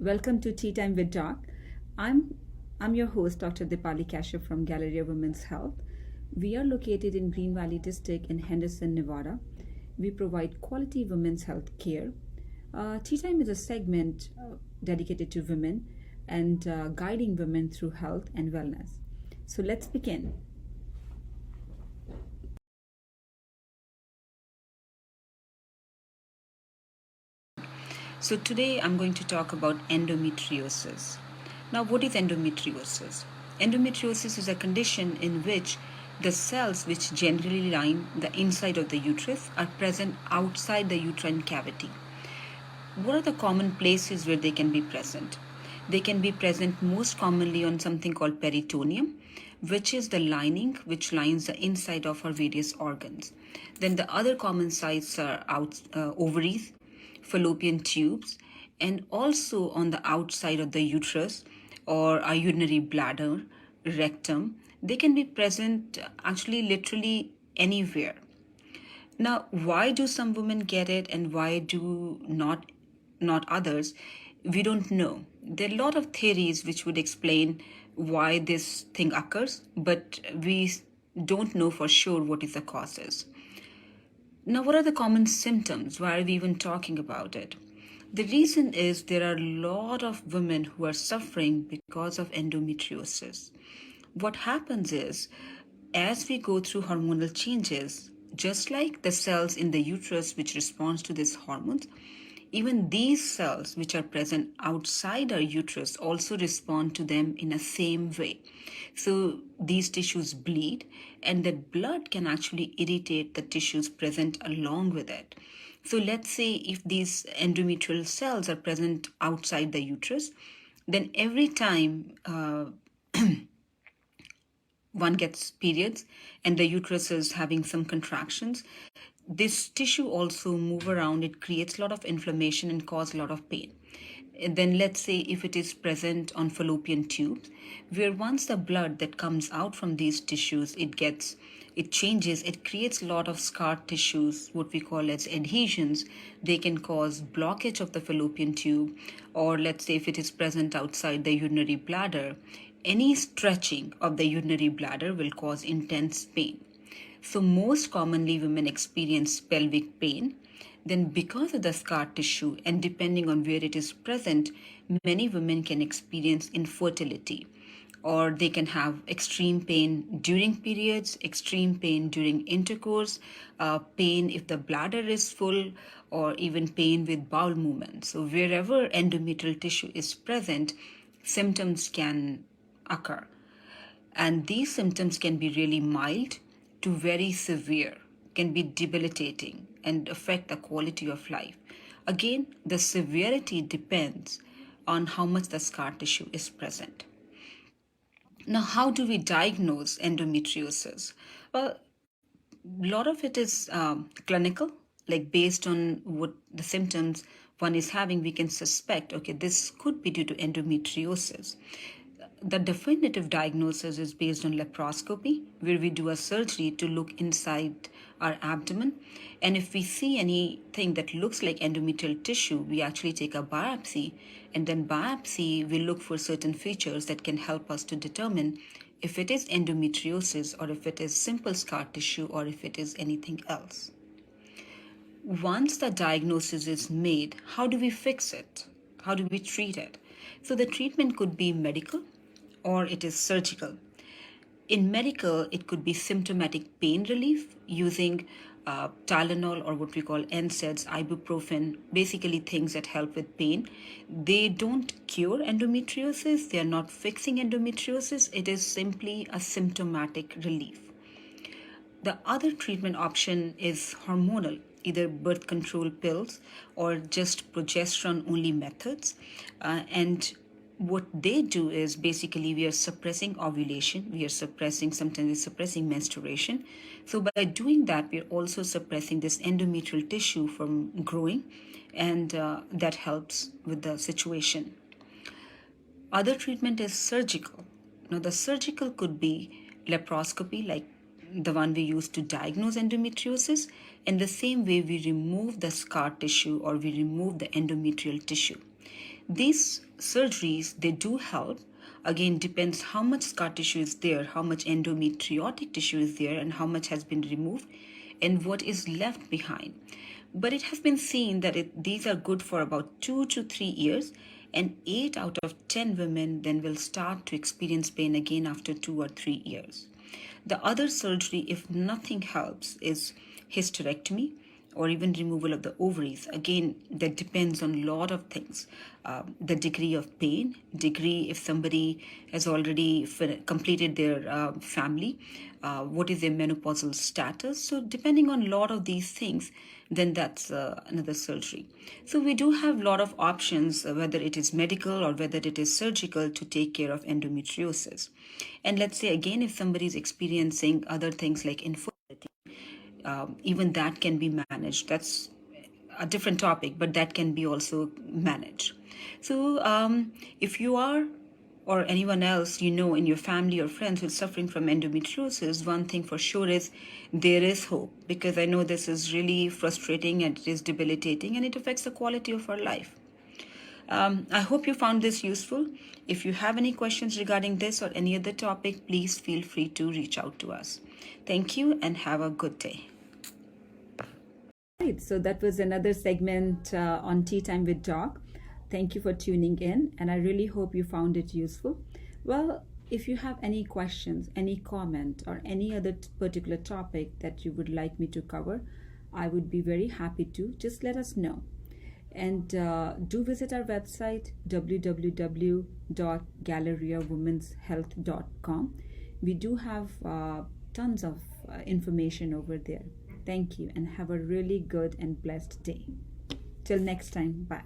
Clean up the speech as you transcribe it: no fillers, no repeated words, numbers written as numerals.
Welcome to Tea Time with Doc. I'm I'm your host, Dr. Dipali Kashyap from Galleria Women's Health. We are located in Green Valley District in Henderson, Nevada. We provide quality women's health care. Tea Time is a segment dedicated to women and guiding women through health and wellness. So let's begin. So today I'm going to talk about endometriosis. Now, what is endometriosis? Endometriosis is a condition in which the cells which generally line the inside of the uterus are present outside the uterine cavity. What are the common places where they can be present? They can be present most commonly on something called peritoneum, which is the lining which lines the inside of our various organs. Then the other common sites are ovaries, fallopian tubes, and also on the outside of the uterus or our urinary bladder, rectum. They can be present actually literally anywhere. Now, why do some women get it and why do not others? We don't know. There are a lot of theories which would explain why this thing occurs, but we don't know for sure what is the causes. Now, what are the common symptoms? Why are we even talking about it? The reason is there are a lot of women who are suffering because of endometriosis. What happens is, as we go through hormonal changes, just like the cells in the uterus which responds to these hormones, even these cells which are present outside our uterus also respond to them in a same way. So these tissues bleed, and that blood can actually irritate the tissues present along with it. So let's say if these endometrial cells are present outside the uterus, then every time one gets periods and the uterus is having some contractions, this tissue also move around. It creates a lot of inflammation and cause a lot of pain. And then let's say if it is present on fallopian tubes, where once the blood that comes out from these tissues, it changes, it creates a lot of scar tissues, what we call as adhesions. They can cause blockage of the fallopian tube, or let's say if it is present outside the urinary bladder, any stretching of the urinary bladder will cause intense pain. So most commonly women experience pelvic pain. Then because of the scar tissue and depending on where it is present, many women can experience infertility, or they can have extreme pain during periods, extreme pain during intercourse, pain if the bladder is full, or even pain with bowel movements. So wherever endometrial tissue is present, symptoms can occur. And these symptoms can be really mild to very severe, can be debilitating and affect the quality of life. Again, the severity depends on how much the scar tissue is present. Now, how do we diagnose endometriosis? Well, a lot of it is clinical, like based on what the symptoms one is having, we can suspect, okay, this could be due to endometriosis. The definitive diagnosis is based on laparoscopy, where we do a surgery to look inside our abdomen. And if we see anything that looks like endometrial tissue, we actually take a biopsy. And then biopsy, we look for certain features that can help us to determine if it is endometriosis or if it is simple scar tissue or if it is anything else. Once the diagnosis is made, how do we fix it? How do we treat it? So the treatment could be medical or it is surgical. In medical, it could be symptomatic pain relief using Tylenol or what we call NSAIDs, ibuprofen, basically things that help with pain. They don't cure endometriosis. They are not fixing endometriosis. It is simply a symptomatic relief. The other treatment option is hormonal, either birth control pills or just progesterone only methods. And what they do is basically we are suppressing ovulation, sometimes we're suppressing menstruation. So by doing that, we're also suppressing this endometrial tissue from growing, and that helps with the situation. Other treatment is surgical. Now, the surgical could be laparoscopy, like the one we use to diagnose endometriosis. In the same way, we remove the scar tissue or we remove the endometrial tissue. These surgeries, they do help. Again, depends how much scar tissue is there, how much endometriotic tissue is there, and how much has been removed, and what is left behind. But it has been seen that these are good for about 2 to 3 years, and 8 out of 10 women then will start to experience pain again after 2 or 3 years. The other surgery, if nothing helps, is hysterectomy or even removal of the ovaries. Again, that depends on a lot of things. The degree of pain, degree if somebody has already completed their family, what is their menopausal status. So depending on a lot of these things, then that's another surgery. So we do have a lot of options, whether it is medical or whether it is surgical, to take care of endometriosis. And let's say again, if somebody is experiencing other things like infertility, even that can be managed. That's a different topic, but that can be also managed. So if you are, or anyone else you know in your family or friends who's suffering from endometriosis, one thing for sure is there is hope, because I know this is really frustrating and it is debilitating and it affects the quality of our life. I hope you found this useful. If you have any questions regarding this or any other topic, please feel free to reach out to us. Thank you and have a good day. Right, so that was another segment on Tea Time with Doc. Thank you for tuning in, and I really hope you found it useful. Well, if you have any questions, any comment, or any other particular topic that you would like me to cover, I would be very happy to. Just let us know. And do visit our website, www.galleriawomenshealth.com. We do have tons of information over there. Thank you and have a really good and blessed day. Till next time, bye.